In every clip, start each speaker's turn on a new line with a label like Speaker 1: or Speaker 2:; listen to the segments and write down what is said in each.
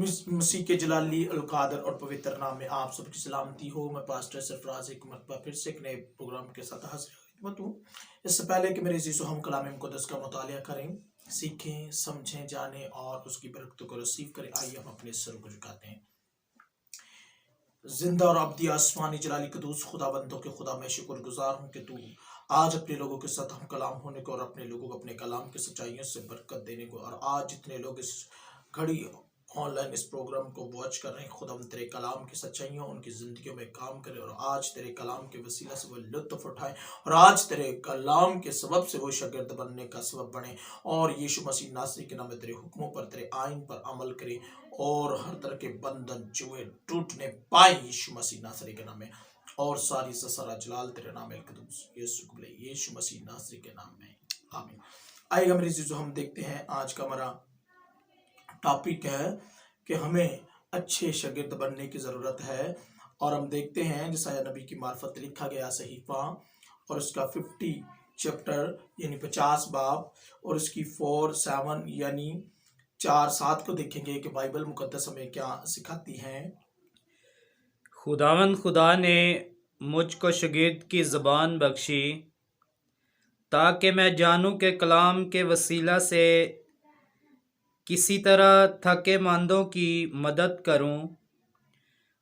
Speaker 1: मसीह के जलाली अलकादर और पवित्र नाम में आप सबकी सलामती हो। मैं पास्टर सरफराज एक मरतबा फिर से एक नए प्रोग्राम के साथ हाजिर खिदमत हूँ। इससे पहले कि मेरे अज़ीज़ो हम कलाम मुक़द्दस का मुतालिया करें, सीखें, समझें, जानें और उसकी बरकतों को रिसीव करें, आइए हम अपने सर को झुकाते हैं। जिंदा और अब्दी आसमानी जलाली कदूस खुदाबंदों के खुदा, मैं शुक्रगुजार हूँ कि तू आज अपने लोगों के साथ हम कलाम होने को और अपने लोगों को अपने कलाम की सच्चाइयों से बरकत देने को, और आज जितने लोग इस घड़ी ऑनलाइन इस प्रोग्राम को वॉच कर रहे हैं, खुदा तेरे कलाम की सच्चाइयों उनकी जिंदगियों में काम करे और आज तेरे कलाम के वसीला से वो लुत्फ उठाएं और आज तेरे कलाम के सबब से वो शागिर्द बनने का सबब बने और यीशु मसीह नासरी के नाम में तेरे हुक्मों पर, तेरे आइन पर अमल करे और हर तरह के बंधन जुए टूटने पाए यीशु मसीह नासरी के नाम में। और सारी ससरा जलाल तेरे नाम कदूस यीशु मसीह नासरी के नाम में, आमीन। आएगा मेरे जीजो, हम देखते हैं आज का हमारा टॉपिक है कि हमें अच्छे शागिर्द बनने की ज़रूरत है। और हम देखते हैं यशायाह नबी की मार्फत लिखा गया सहीफा और उसका 50 चैप्टर यानी 50 बाब और उसकी 4-7 यानी 4-7 को देखेंगे कि बाइबल मुकद्दस हमें क्या सिखाती है।
Speaker 2: खुदावंद खुदा ने मुझको शागिर्द की ज़बान बख्शी ताकि मैं जानूं कि कलाम के वसीला से किसी तरह थकेमंदों की मदद करूं।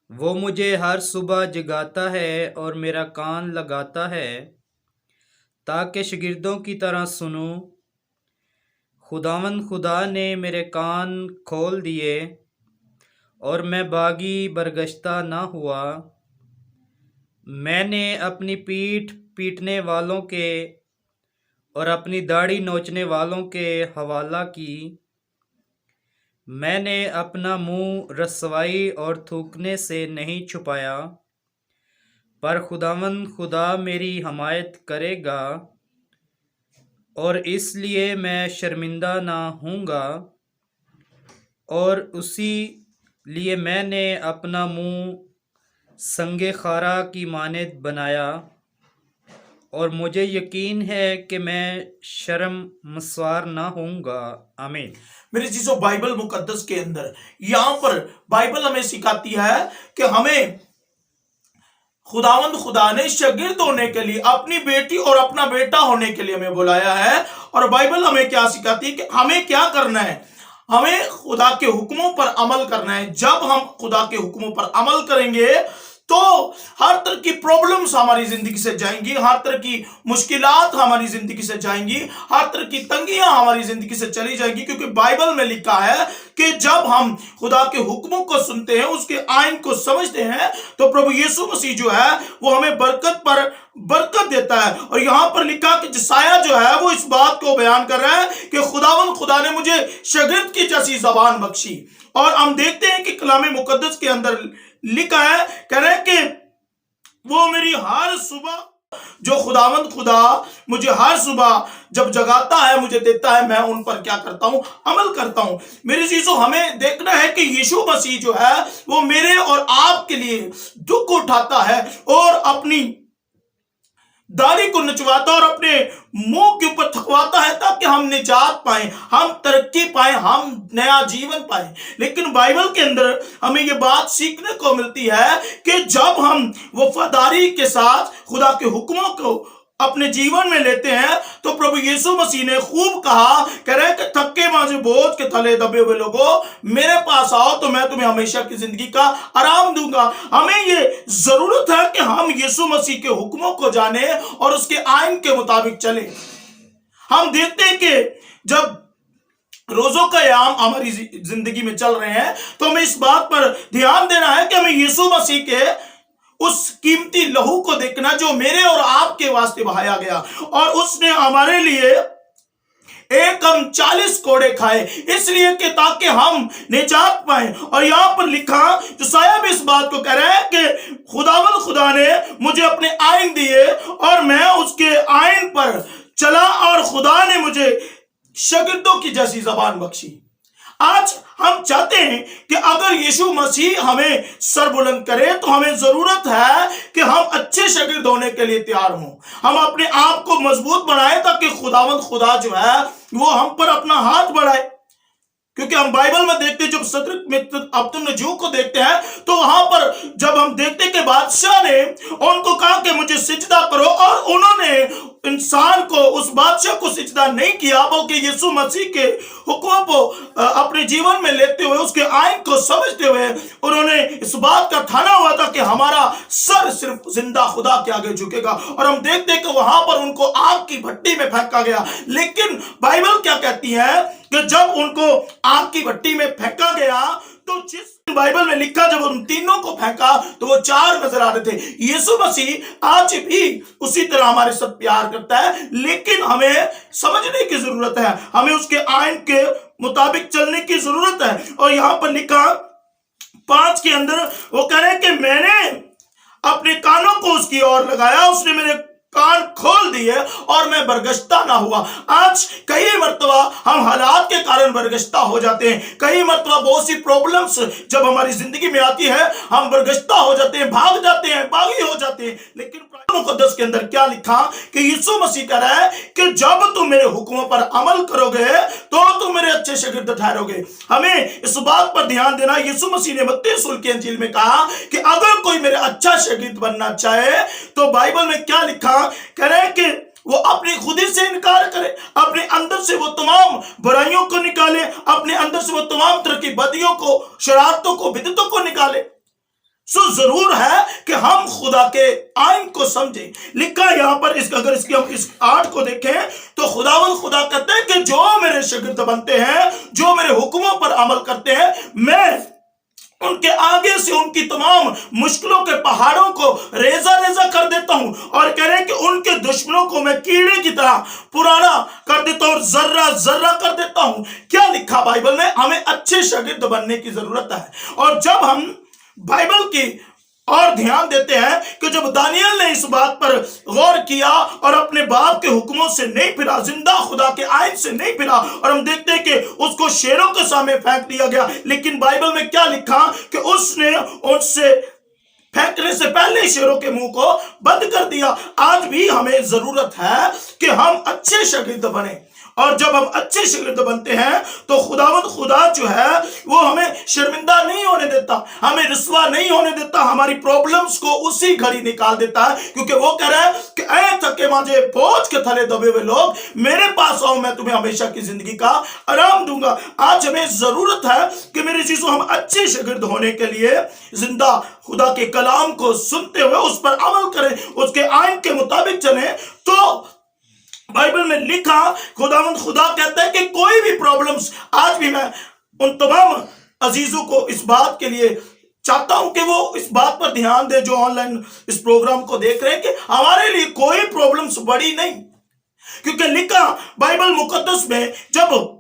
Speaker 2: वो मुझे हर सुबह जगाता है और मेरा कान लगाता है ताकि शागिर्दों की तरह सुनूं। खुदावंद खुदा ने मेरे कान खोल दिए और मैं बागी बरगश्ता ना हुआ। मैंने अपनी पीठ पीटने वालों के और अपनी दाढ़ी नोचने वालों के हवाला की। मैंने अपना मुंह रसवाई और थूकने से नहीं छुपाया, पर खुदावंद खुदा मेरी हमायत करेगा और इसलिए मैं शर्मिंदा ना होऊंगा। और उसी लिए मैंने अपना मुंह संगे खारा की मानद बनाया और मुझे यकीन है कि मैं शर्मसार ना होऊंगा। आमीन।
Speaker 1: मेरे चीजों, बाइबल मुकद्दस के अंदर यहाँ पर बाइबल हमें सिखाती है कि हमें खुदावंद खुदा ने शागिर्द होने के लिए, अपनी बेटी और अपना बेटा होने के लिए हमें बुलाया है। और बाइबल हमें क्या सिखाती है कि हमें क्या करना है, हमें खुदा के हुक्मों पर अमल करना है। जब हम खुदा के हुक्मों पर अमल करेंगे तो हर तरह की प्रॉब्लम्स हमारी जिंदगी से जाएंगी, हर तरह की मुश्किलात हमारी जिंदगी से जाएंगी, हर तरह की तंगियां हमारी जिंदगी से चली जाएंगी। क्योंकि बाइबल में लिखा है कि जब हम खुदा के हुक्मों को सुनते हैं, उसके आइन को समझते हैं, तो प्रभु यीशु मसीह जो है वो हमें बरकत पर बरकत देता है। और यहां पर लिखा कि यशायाह जो है वो इस बात को बयान कर रहा है कि खुदावंद खुदा ने मुझे शागिर्द की जैसी जबान बख्शी। और हम देखते हैं कि कलाम मुकद्दस के अंदर लिखा है, कह रहे हैं कि वो मेरी हर सुबह, जो खुदावंद खुदा मुझे हर सुबह जब जगाता है, मुझे देता है, मैं उन पर क्या करता हूं, अमल करता हूं। मेरे चीजों, हमें देखना है कि यीशु मसीह जो है वो मेरे और आपके लिए दुख उठाता है और अपनी दाढ़ी को नचवाता और अपने मुंह के ऊपर थकवाता है ताकि हम निजात पाए, हम तरक्की पाए, हम नया जीवन पाए। लेकिन बाइबल के अंदर हमें यह बात सीखने को मिलती है कि जब हम वफादारी के साथ खुदा के हुक्मों को अपने जीवन में लेते हैं तो प्रभु यीशु मसीह ने खूब कहा, कह रहे कि थके माजे बोझ के थले दबे हुए लोगों, मेरे पास आओ तो मैं तुम्हें हमेशा की जिंदगी का आराम दूंगा। हमें ये जरूरत है कि हम यीशु मसीह के हुक्मों को जाने और उसके आइन के मुताबिक चले। हम देखते हैं कि जब रोजों का याम हमारी जिंदगी में चल रहे हैं तो हमें इस बात पर ध्यान देना है कि हमें यीशु मसीह के उस कीमती लहू को देखना जो मेरे और आपके वास्ते बहाया गया, और उसने हमारे लिए एक हम 40 कोड़े खाए, इसलिए कि ताकि हम निजात पाए। और यहां पर लिखा, जो साहब इस बात को कह रहे हैं कि खुदावंद खुदा ने मुझे अपने आइन दिए और मैं उसके आइन पर चला और खुदा ने मुझे शागिर्दों की जैसी जबान बख्शी। आज हम चाहते हैं कि अगर यीशु मसीह हमें सर बुलंद करे तो हमें जरूरत है कि हम अच्छे शागिर्द होने के लिए तैयार हों। हम अपने आप को मजबूत बनाएं ताकि खुदावंद खुदा जो है वो हम पर अपना हाथ बढ़ाए। क्योंकि हम बाइबल में देखते हैं, जब सदरक में अब्दुन्नजू को देखते हैं, तो वहां पर जब हम देखते हैं कि बादशाह ने उनको कहा कि मुझे सिजदा करो, और उन्होंने इंसान को, उस बादशाह को सिजदा नहीं किया, बल्कि यीशु मसीह के हुक्मों को अपने जीवन में लेते हुए, उसके आइन को समझते हुए उन्होंने इस बात का ठाना हुआ था कि हमारा सर सिर्फ जिंदा खुदा के आगे झुकेगा। और हम देखते हैं कि वहां पर उनको आग की भट्टी में फेंका गया। लेकिन बाइबल क्या कहती है कि जब उनको आग की भट्टी में फेंका गया, तो जिस बाइबल में लिखा, जब उन तीनों को फेंका तो वो 4 नजर आ रहे थे। यीशु मसीह आज भी उसी तरह हमारे साथ प्यार करता है, लेकिन हमें समझने की जरूरत है, हमें उसके आइन के मुताबिक चलने की जरूरत है। और यहां पर लिखा 5 के अंदर वो कह रहे हैं कि मैंने अपने कानों को उसकी ओर लगाया, उसने मेरे कान खोल दिए और मैं बरगश्ता ना हुआ। आज कई मर्तबा हम हालात के कारण बरगश्ता हो जाते हैं, कई मर्तबा बहुत सी प्रॉब्लम्स जब हमारी जिंदगी में आती है, हम बरगश्ता हो जाते हैं, भाग जाते हैं, बागी हो जाते हैं। लेकिन मुकद्दस के अंदर क्या लिखा कि यीशु मसीह कह रहा है कि जब तुम मेरे हुक्मों पर अमल करोगे तो तुम मेरे अच्छे शागिर्द ठहरोगे। हमें इस बात पर ध्यान देना, यीशु मसीह ने मत्ती रसूल की इंजील में कहा कि अगर कोई मेरे अच्छा शागिर्द बनना चाहे, तो बाइबल में क्या लिखा, कह रहे हैं कि वो अपनी खुदी से इनकार करे, अपने अंदर से वो तमाम बुराइयों को निकाले, अपने अंदर से वो तमाम तरह की बदियों को, शरारतों को, बिदतों को निकाले। सो जरूर है कि हम खुदा के आइन को समझें। लिखा यहां पर अगर हम इस 8 को देखें, तो खुदा कहते हैं कि जो मेरे शागिर्द बनते हैं, जो मेरे हुक्मों पर अमल करते हैं, मैं उनके आगे से उनकी तमाम मुश्किलों के पहाड़ों को रेजा रेजा कर देता हूं। और कह रहे हैं कि उनके दुश्मनों को मैं कीड़े की तरह पुराना कर देता हूं और जर्रा जर्रा कर देता हूं। क्या लिखा बाइबल में? हमें अच्छे शागिर्द बनने की जरूरत है। और जब हम बाइबल की और ध्यान देते हैं कि जब दानियल ने इस बात पर गौर किया और अपने बाप के हुक्मों से नहीं फिरा, जिंदा खुदा के आयन से नहीं फिरा, और हम देखते हैं कि उसको शेरों के सामने फेंक दिया गया। लेकिन बाइबल में क्या लिखा कि उसने उससे फेंकने से पहले शेरों के मुंह को बंद कर दिया। आज भी हमें जरूरत है कि हम अच्छे शागिर्द बने, और जब हम अच्छे शागिर्द बनते हैं तो खुदा जो है वो हमें शर्मिंदा नहीं होने देता, हमें रुसवा नहीं होने देता, हमारी प्रॉब्लम्स को उसी घड़ी निकाल देता है। क्योंकि वो कह रहा है कि ऐ थके मांझे बोझ के थले दबे हुए लोग, मेरे पास आओ, मैं तुम्हें हमेशा की जिंदगी का आराम दूंगा। आज हमें जरूरत है कि मेरे चीजों हम अच्छे शागिर्द होने के लिए जिंदा खुदा के कलाम को सुनते हुए उस पर अमल करें, उसके आइन के मुताबिक चलें। तो बाइबल में लिखा खुदा कहता है कि कोई भी प्रॉब्लम्स, आज भी मैं उन तमाम अजीजों को इस बात के लिए चाहता हूं कि वो इस बात पर ध्यान दे जो ऑनलाइन इस प्रोग्राम को देख रहे हैं, कि हमारे लिए कोई प्रॉब्लम्स बड़ी नहीं। क्योंकि लिखा बाइबल मुकद्दस में, जब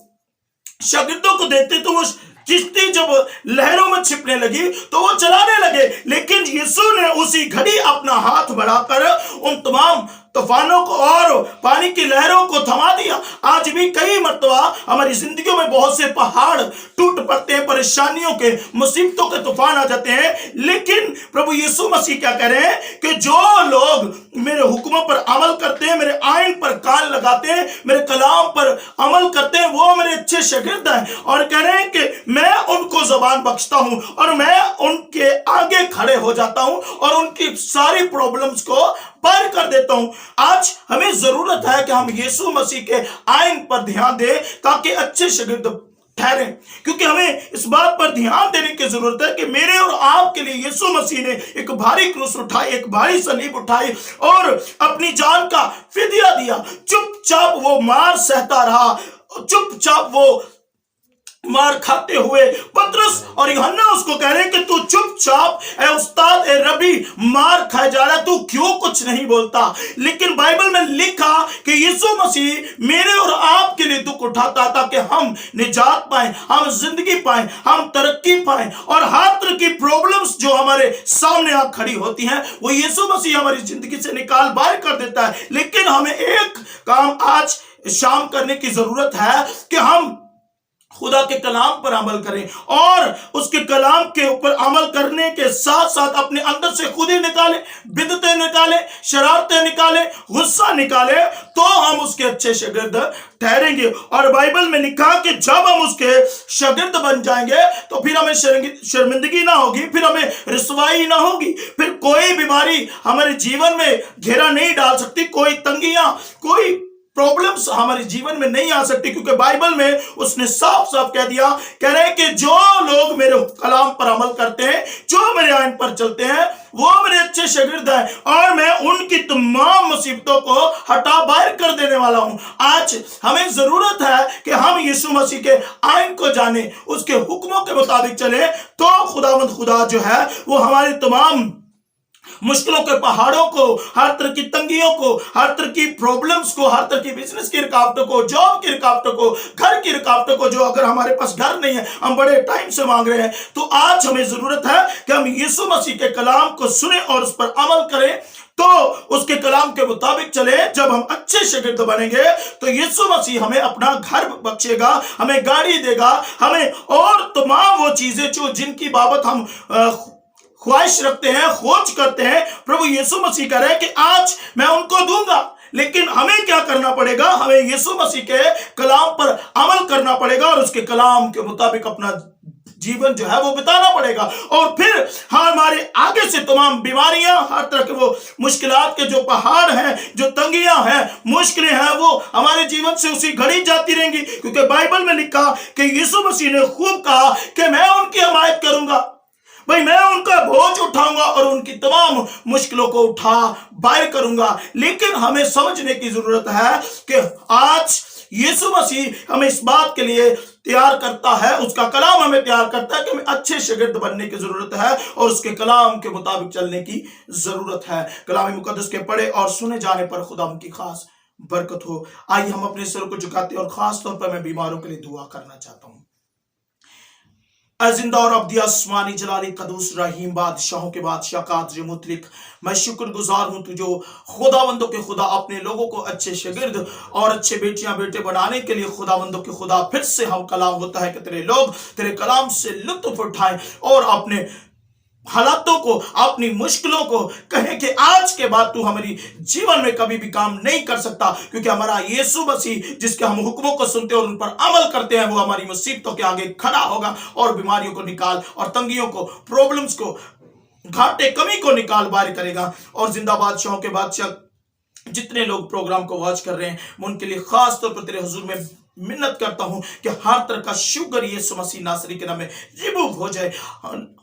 Speaker 1: शागिर्दों को देखते तो वो किश्ती जब लहरों में छिपने लगी तो वो चलाने लगे, लेकिन यीशु ने उसी घड़ी अपना हाथ बढ़ाकर उन तमाम तूफानों को और पानी की लहरों को थमा दिया। आज भी कई मर्तबा हमारी जिंदगियों में बहुत से पहाड़ टूट पड़ते हैं, परेशानियों के, मुसीबतों के तूफान आ जाते हैं, लेकिन प्रभु यीशु मसीह क्या कह रहे हैं कि जो लोग मेरे हुक्मों पर अमल करते हैं, मेरे आइन पर कान लगाते हैं, मेरे कलाम पर अमल करते हैं, वो मेरे अच्छे शागिर्द हैं। और कह रहे हैं कि मैं उनको ज़बान बख्शता हूं और मैं उनके आगे खड़े हो जाता हूं और उनकी सारी प्रॉब्लम्स को पार कर देता हूं। आज हमें जरूरत है कि हम यीशु मसीह के आइन पर ध्यान दें ताकि अच्छे शागिर्द ठहरे। क्योंकि हमें इस बात पर ध्यान देने की जरूरत है कि मेरे और आपके लिए यीशु मसीह ने एक भारी क्रूस उठाई, एक भारी सलीब उठाई और अपनी जान का फिदिया दिया। चुपचाप वो मार सहता रहा, चुपचाप वो मार खाते हुए पतरस और यूहन्ना उसको कह रहे हैं कि तू चुपचाप, ए उस्ताद, ए रबी, मार खाए जा रहा, तू क्यों कुछ नहीं बोलता? लेकिन बाइबल में लिखा कि यीशु मसीह मेरे और आपके लिए दुख उठाता ताकि हम निजात पाएं, हम जिंदगी पाएं, हम तरक्की पाएं, और हर तरह की प्रॉब्लम्स जो हमारे सामने आ खड़ी होती हैं वो यीशु मसीह हमारी जिंदगी से निकाल बाहर कर देता है। लेकिन हमें एक काम आज शाम करने की जरूरत है कि हम खुदा के कलाम पर अमल करें और उसके कलाम के ऊपर अमल करने के साथ साथ अपने अंदर से खुद ही निकाले, बिदतें निकाले, शरारतें निकाले, गुस्सा निकाले, तो हम उसके अच्छे शागिर्द ठहरेंगे। और बाइबल में लिखा कि जब हम उसके शागिर्द बन जाएंगे तो फिर हमें शर्मिंदगी ना होगी, फिर हमें रिसवाई ना होगी, फिर कोई बीमारी हमारे जीवन में घेरा नहीं डाल सकती, कोई तंगियां, कोई प्रॉब्लम्स हमारे जीवन में नहीं आ सकती, क्योंकि बाइबल में उसने साफ साफ कह दिया, कह रहे हैं कि जो लोग मेरे कलाम पर अमल करते हैं, जो मेरे आइन पर चलते हैं, वो मेरे अच्छे शागिर्द हैं और मैं उनकी तमाम मुसीबतों को हटा बाहर कर देने वाला हूं। आज हमें जरूरत है कि हम यीशु मसीह के आइन को जाने, उसके हुक्मों के मुताबिक चले, तो खुदावंद खुदा जो है वो हमारी तमाम मुश्किलों के पहाड़ों को, हर तरह की तंगियों को, हर तरह की प्रॉब्लम्स को, हर तरह की बिजनेस की रुकावटों को, जॉब की रुकावटों को, घर की रुकावटों को, जो अगर हमारे पास घर नहीं है, हम बड़े टाइम से मांग रहे हैं, तो आज हमें जरूरत है कि हम यीशु मसीह के कलाम को सुने और उस पर अमल करें, तो उसके कलाम के मुताबिक चले। जब हम अच्छे शागिर्द बनेंगे तो यीशु मसीह हमें अपना घर बख्शेगा, हमें गाड़ी देगा, हमें और तमाम वो चीजें जो जिनकी बाबत हम ख्वाहिश रखते हैं, खोज करते हैं, प्रभु यीशु मसीह कह रहे हैं कि आज मैं उनको दूंगा। लेकिन हमें क्या करना पड़ेगा? हमें यीशु मसीह के कलाम पर अमल करना पड़ेगा और उसके कलाम के मुताबिक अपना जीवन जो है वो बिताना पड़ेगा। और फिर हमारे आगे से तमाम बीमारियां, हर तरह के वो मुश्किलात के जो पहाड़ हैं, जो तंगियां हैं, मुश्किलें हैं, वो हमारे जीवन से उसी घड़ी जाती रहेंगी, क्योंकि बाइबल में लिखा कि यीशु मसीह ने खूब कहा कि मैं उनकी हिमायत करूंगा, भाई मैं उनका बोझ उठाऊंगा और उनकी तमाम मुश्किलों को उठा बाहर करूंगा। लेकिन हमें समझने की जरूरत है कि आज यीशु मसीह हमें इस बात के लिए तैयार करता है, उसका कलाम हमें तैयार करता है कि हमें अच्छे शागिर्द बनने की जरूरत है और उसके कलाम के मुताबिक चलने की जरूरत है। कलाम मुकद्दस के पढ़े और सुने जाने पर खुदा उनकी खास बरकत हो। आइए हम अपने सिर को झुकाते हैं और खास तौर पर मैं बीमारों के लिए दुआ करना चाहता हूं। जिंदा और अब्दी आसमानी जलाली कदूस रहीम बादशाहों के बादशाह कादर मुतलिक, मैं शुक्रगुजार हूं तू जो खुदावंदों के खुदा अपने लोगों को अच्छे शागिर्द और अच्छे बेटियां बेटे बनाने के लिए खुदावंदों के खुदा फिर से हम कलाम होता है कि तेरे लोग तेरे कलाम से लुत्फ उठाएं और अपने हालातों को, अपनी मुश्किलों को कहें कि आज के बाद तू हमारी जीवन में कभी भी काम नहीं कर सकता, क्योंकि हमारा यीशु मसीह जिसके हम हुक्मों को सुनते और उन पर अमल करते हैं, वो हमारी मुसीबतों के आगे खड़ा होगा और बीमारियों को निकाल और तंगियों को, प्रॉब्लम्स को, घाटे कमी को निकाल बाहर करेगा। और जिंदा बादशाहों के बादशाह जितने लोग प्रोग्राम को वॉच कर रहे हैं, मैं उनके लिए खास तौर पर तेरे हुजूर में मिन्नत करता हूं कि हर तरह का शुगर यीशु मसीह नासरी के नाम में रिमूव हो जाए,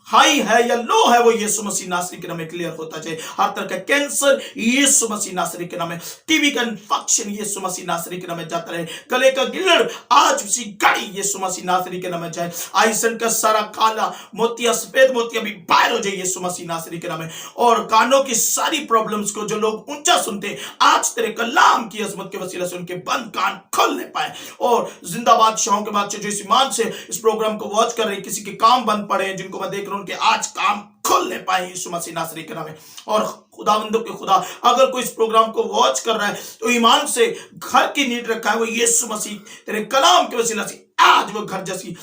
Speaker 1: हाई है या लो है वो यीशु मसीह नासरी के नाम में क्लियर होता जाए। हर तरह का कैंसर यीशु मसीह नासरी के नाम में, टीबी का इंफेक्शन यीशु मसीह नासरी के नाम में जाता रहे, गले का गिल्लड़ आज उसी घड़ी यीशु मसीह नासरी के नाम में जाए, आइसन का सारा काला मोतिया, सफेद मोतिया भी बाहर हो जाए यीशु मसीह नासरी के नाम में। और कानों की सारी प्रॉब्लम्स को जो लोग ऊंचा सुनते आज तेरे कलाम की अजमत के वसीला से उनके बंद कान खोलने पाए। और जिंदाबाद शाहों के बादशाह जो इस ईमान से इस प्रोग्राम को वॉच कर रहे हैं, किसी के काम बंद पड़े हैं, जिनको मैं देख रहा हूं उनके आज काम खोलने पाए यीशु मसीह नासरी के नाम में। और खुदावंदों के खुदा अगर कोई इस प्रोग्राम को वॉच कर रहा है तो ईमान से घर की नींव रखा है वो यीशु मसीह तेरे कलाम के वसीला से आज वो घर जैसी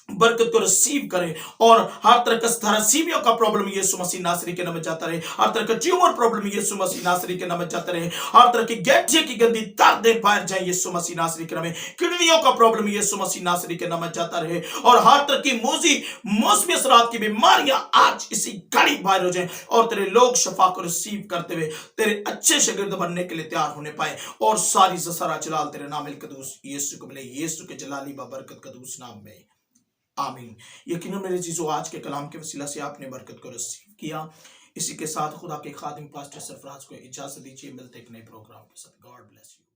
Speaker 1: बरकत को रिसीव करें। और हर तरह का थैलेसीमिया का प्रॉब्लम यीशु मसीह नासरी के नाम में जाता रहे, हर तरह का ट्यूमर प्रॉब्लम यीशु मसीह नासरी के नाम में जाता रहे, हर तरह की गठिया की गंदी दर्दें बाहर जाए यीशु मसीह नासरी के नाम में, किडनियों का प्रॉब्लम यीशु मसीह नासरी के नाम में जाता रहे, और हर तरह की मौसमी असरात की बीमारियां आज इसी घड़ी बाहर हो जाए और तेरे लोग शफा को रिसीव करते हुए तेरे अच्छे शागिर्द बनने के लिए तैयार होने पाए। और सारी सारा जलाल तेरे नाम कदूस यीशु को मिले, यीशु के जलाली बरकत कदूस नाम में, आमीन। यकीनन मेरे चीजों आज के कलाम के वसीला से आपने बरकत को रिसीव किया। इसी के साथ खुदा के खादिम पास्टर सरफराज को इजाजत दीजिए, मिलते एक नए प्रोग्राम के साथ। God bless you.